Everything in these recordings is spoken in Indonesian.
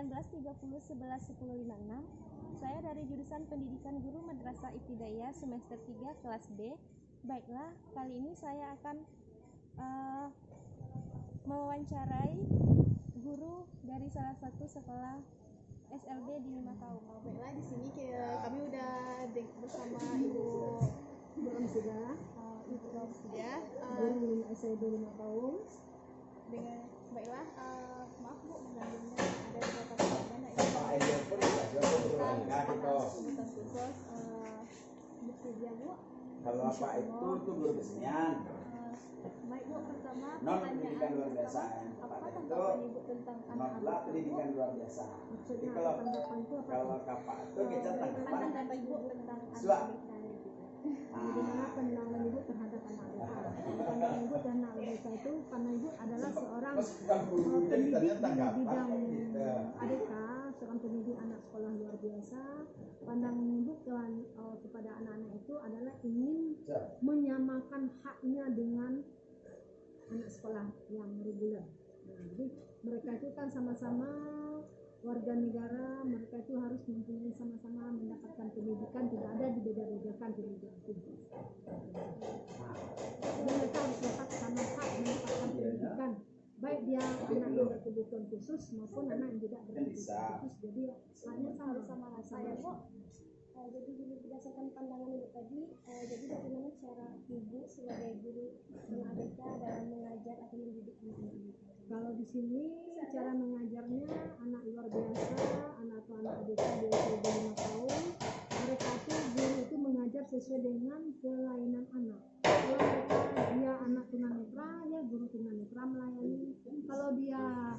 1930 11 10 56. Saya dari jurusan Pendidikan Guru Madrasah Ibtidaiyah semester 3 kelas B. Baiklah, kali ini saya akan mewawancarai guru dari salah satu sekolah SLB di Makaung. Baiklah, di sini kami udah bersama Ibu Amsidah, guru SLB di Makaung. Dengan baiklah, maaf Bu, mengganggunya ada beberapa pertanyaan kebutuhan khusus bekerja Bu. Kalau apa itu guru kesenian. Baik Bu, pertama Non pendidikan luar biasa. apa Itu tanggapan Ibu tentang non pendidikan luar biasa. Jadi kalau kapak itu kita tanggapan tanggapan Ibu tentang Suap. Bagaimana pandangan ibu terhadap anak ABK? Pandangan ibu dan anak ABK itu karena ibu adalah seorang pendidik di bidang ABK, seorang pendidik anak sekolah luar biasa. Pandangan ibu kepada anak-anak itu adalah ingin menyamakan haknya dengan anak sekolah yang reguler. Jadi mereka itu kan sama-sama warga negara, mereka itu harus mempunyai sama-sama mendapatkan pendidikan, tidak ada dibeda-bedakan pendidikan itu. Jadi mereka harus dapat sama hak mendapatkan pendidikan, baik dia anak yang berkebutuhan khusus maupun anak yang tidak berkebutuhan khusus. Jadi haknya harus sama saya kok. Jadi berdasarkan pandangan ibu tadi, jadi bagaimana cara ibu sebagai guru ABK dalam mengajar atau mendidik anak-anak? Kalau di sini cara mengajarnya anak luar biasa, anak ABK di SLB 5 tahun, mereka itu guru itu mengajar sesuai dengan kelainan anak. Kalau mereka dia anak tunanetra, ya guru tunanetra melayani. Kalau dia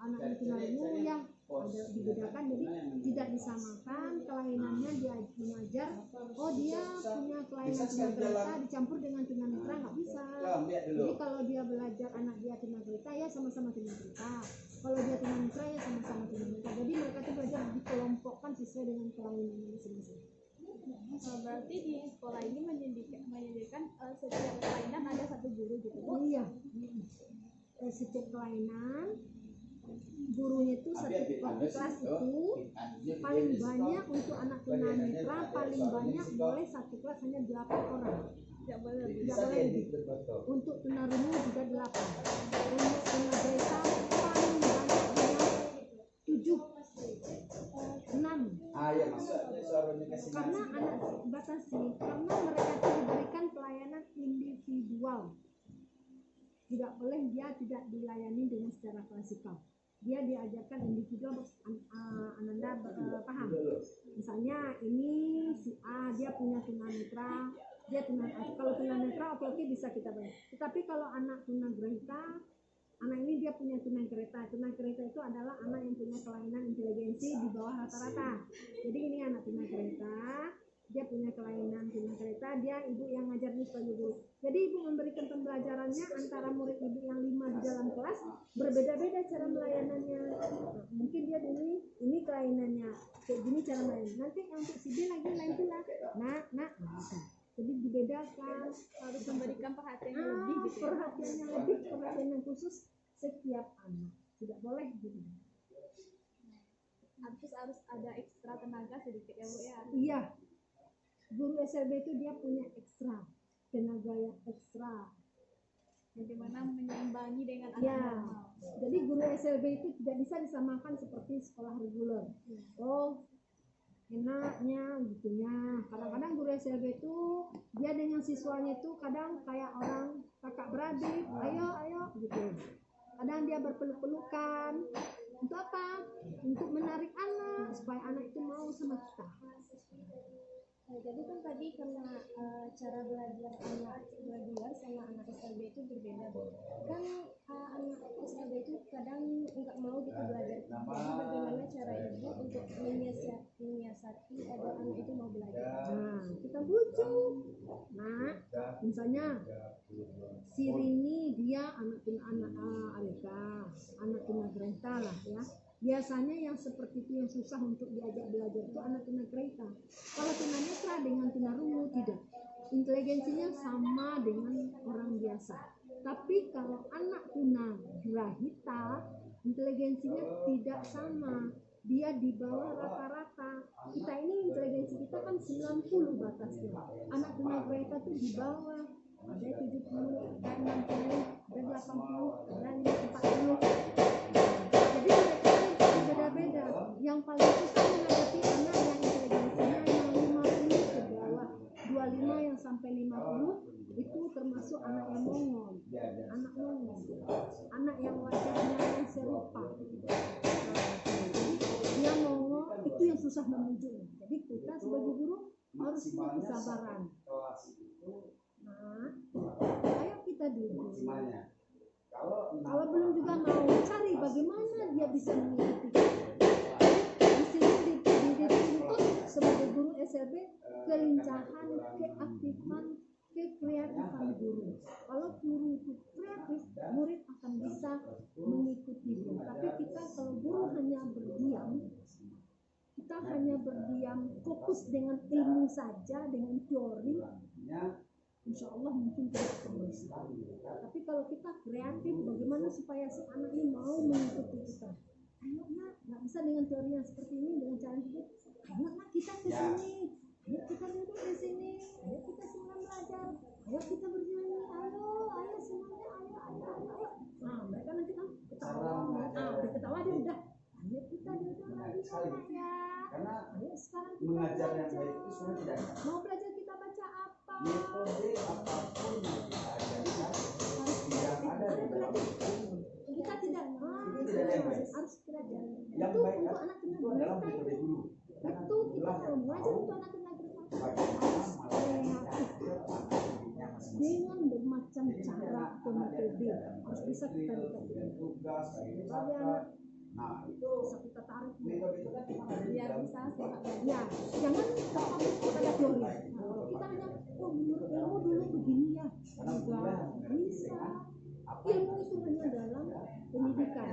anak tunarungu, ya ada dibedakan, jadi tidak disamakan kelainannya. Dia mengajar, oh dia punya kelainan tunagreta dicampur dengan tunanetra, nggak bisa. Jadi kalau dia belajar anak dia tunagreta, ya sama-sama tunagreta. Kalau dia tunanetra, ya sama-sama tunanetra. Jadi mereka itu belajar dikelompokkan sesuai dengan kelainannya masing-masing. Berarti di sekolah ini menyediakan setiap kelainan ada satu guru gitu Bu? Iya, setiap kelainan gurunya itu satu kelas itu paling banyak untuk anak tunanetra, paling banyak boleh satu kelas hanya 8 orang. Tidak boleh lebih. Tidak boleh lebih. Untuk tunarungu juga 8. Untuk tunagreta paling banyak dengan 7, 6. Karena anak batasi, karena mereka itu diberikan pelayanan individual. Tidak boleh dia tidak dilayani dengan secara klasikal. Dia diajarkan individual, Ananda paham. Misalnya ini si A, dia punya tunanetra, kalau tunanetra oke bisa kita bayar. Tetapi kalau anak tunagreta, anak ini dia punya tunagreta. Tunagreta itu adalah anak yang punya kelainan inteligensi di bawah rata-rata. Jadi ini anak tunagreta, dia punya kelainan tunagreta, dia ibu yang ngajar di sebagai guru. Jadi ibu memberikan pembelajarannya antara murid ibu yang 5 di dalam kelas, berbeda-beda cara melayanannya. Mungkin dia ini kelainannya kayak gini cara melayani. Nanti yang untuk si B lagi lain pula. Nah. Jadi dibedakan, Harus memberikan perhatian yang lebih gitu ya? perhatian yang lebih, perhatian yang khusus setiap anak. Tidak boleh gitu. Harus ada ekstra tenaga sedikit ya Bu ya? Iya. Guru SLB itu dia punya ekstra tenaga yang ekstra. Bagaimana menyeimbangi dengan anak Ya. normal? Jadi guru SLB itu tidak bisa disamakan seperti sekolah reguler. Oh, enaknya gitunya. Kadang-kadang guru SLB itu dia dengan siswanya itu kadang kayak orang kakak beradik, ayo gitu. Kadang dia berpeluk-pelukan. Untuk apa? Untuk menarik anak supaya anak itu mau sama kita. Jadi kan tadi karena cara belajar anak reguler sama anak SLB itu berbeda, Bu. Kan anak SLB itu kadang nggak mau gitu belajar. Jadi bagaimana cara ibu untuk menyiasati agar anak itu mau belajar? Nah, kita bujuk. Nah, misalnya si Rini dia anak ABK, anak tunagreta lah ya. Biasanya yang seperti itu yang susah untuk diajak belajar itu anak tunagreta. Kalau tunanetra dengan tunarungu tidak. Inteligensinya sama dengan orang biasa. Tapi kalau anak tunagrahita inteligensinya tidak sama, dia di bawah rata-rata. Kita ini inteligensi kita kan 90 batasnya, anak tunagrahita tuh di bawah, ada 70, ada 60, ada 80, ada 40. Jadi mereka itu berbeda-beda. Yang paling susah menghadapi anak yang inteligensinya yang 50 ke bawah, 25 yang sampai 50 itu termasuk anak yang mongol, anak yang wajahnya yang serupa. Dia mongol, itu yang susah menuju. Jadi kita sebagai guru harus punya kesabaran. Nah, ayo kita duduk. Kalau belum juga mau cari bagaimana dia bisa mengikuti. Di sini dituntut sebagai guru SLB kelincahan, keaktifan, kekreatifan guru. Kalau guru itu kreatif, murid akan bisa mengikuti dia. Tapi kita kalau guru hanya berdiam, kita hanya berdiam, fokus dengan ilmu saja, dengan teori, insya Allah mungkin tidak akan bisa. Tapi kalau kita kreatif, bagaimana supaya si anak ini mau mengikuti kita? Ayo nak, nggak bisa dengan teori yang seperti ini, dengan cara hidup. Ayo nak, kita ke sini. Ayo kita duduk di sini. Ayo kita semua belajar. Ayo kita bernyanyi. Ayo semuanya. Ayo. Nah, mereka nanti kan ketawa. Ketawa dia udah. Ayo kita duduk lagi ya. Ayo sekarang kita Mengajar yang belajar. baik itu sebenarnya tidak ada. Mau belajar kita baca apa? Metode apapun yang kita ajarkan yang ada di dalam Kita tidak harus belajar. yang Itu baik untuk anak itu adalah tunagrahita. metode dulu. Itu kita kalau belajar untuk anak tunagrahita harus kreatif dengan bermacam cara atau metode, harus bisa kita dekati. Tugas, Kalau anak nah itu bisa kita tarik, metode itu kan biar bisa sepak ya jangan terpaku kepada teori. Nah, kalau kita hanya menurut ilmu dulu begini ya, enggak bisa. Ilmu itu hanya dalam pendidikan,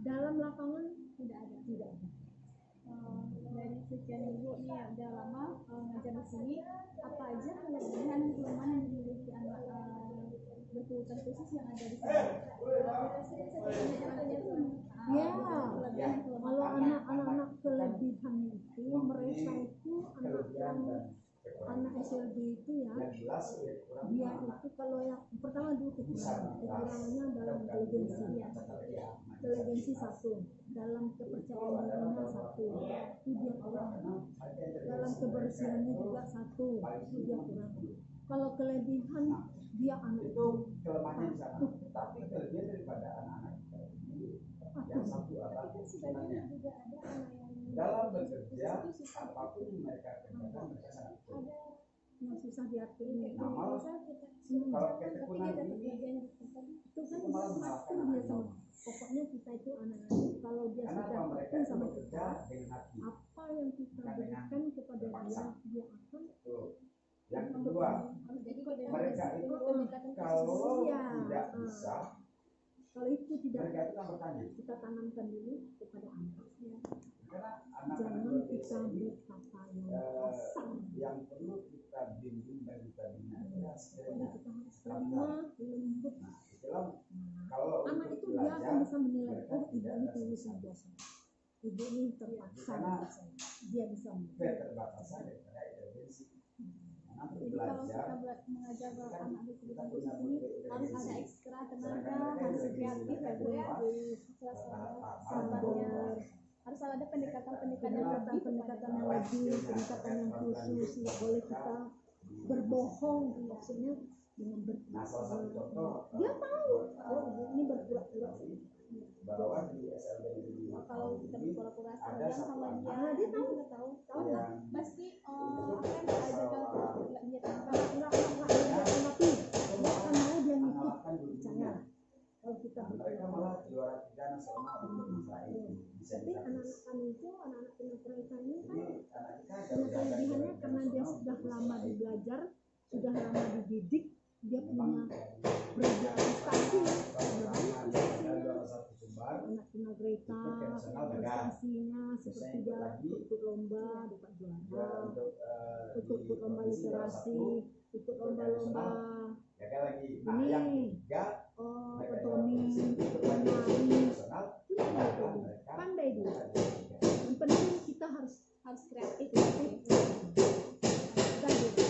dalam lapangan tidak ada. Dari sekian ibu nih ya, udah lama ngajar di sini, apa aja kelebihan dan kelemahan yang dimiliki anak berkebutuhan khusus yang ada di sini? Ya, kalau anak-anak kelebihan itu mereka itu anak SLB itu ya, dia itu kalau yang pertama dulu kekurangannya dalam inteligensi satu, dalam kepercayaan dirinya satu, itu dia kurang. Dalam kebersihannya juga satu, itu dia kurang. Kalau kelebihan dia anak itu kelemahannya di sana, tapi kelebihan daripada anak-anak kita ini yang satu adalah sebenarnya dalam bekerja apapun yang mereka kerjakan mereka sangat bekerja. yang susah diatur. Nah, malah kalau ketekunan ini Itu kan pasti dia sama. Pokoknya kita itu anak-anak kalau dia karena sudah apa mereka tekun itu sama bekerja kita, dengan hati. apa yang kita berikan kepada dia akan. Tuh. Yang kedua, Jadi mereka itu kalau tidak bisa, Kalau itu tidak mereka itu akan bertanya. kita tanamkan dulu kepada anak, Karena anak-anak jangan kita ini berkata yang kasar. yang perlu kita bimbing dan kita bina adalah Pokoknya sekiranya kita harus lemah, lembut. nah itulah kalau Anak untuk itu dia akan belajar bisa menilai, mereka oh ibu tidak ini ada tulus susah. biasa, ibu ini terpaksa, dia bisa menilai. keterbatasan daripada inteligensi. Nah, nanti Jadi kalau belajar kita mengajar anak berkebutuhan kita khusus punya ini multi harus ada inteligensi. ekstra tenaga, harus kreatif ya Bu ya, sabarnya, harus ada pendekatan-pendekatan lebih Pendekatan yang lebih, pendekatan yang khusus, nggak boleh kita berbohong, maksudnya dengan Nah, salah satu contoh dia tahu, oh ibu ini berpura-pura. bahwa di SLB ini kalau kita berpura-pura ada sayang satu sama dia, anak. Dia tahu. kita tahu yang pasti akan diajarkan nggak dia Enggak mengerti, dia akan mau dia ngikut. mengalahkan gurunya. Kalau kita Nah, mereka malah juara 3 nasional untuk Israel. Bisa tapi dikatakan. anak-anak kami itu, anak-anak tunagrahita ini kan Jadi anak kita punya kelebihannya karena dia sudah lama belajar, sudah lama dididik, dia punya berprestasi ya, sudah banyak prestasinya. Anak tunagrahita prestasinya seperti dia ikut lomba dapat juara, ikut lomba literasi, ikut lomba-lomba ya kan lagi. Nah, yang ini ketiga otomi, menari, nasional pandai dia. Yang penting kita harus kreatif. Udah gitu.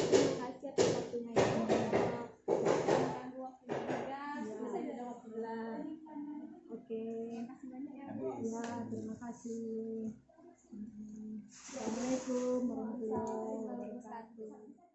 Terima kasih atas waktunya ya. Mengganggu waktunya juga. Selesai sudah waktu gelar. Oke. Terima kasih banyak ya Bu. Ya, terima kasih. Assalamualaikum warahmatullahi wabarakatuh.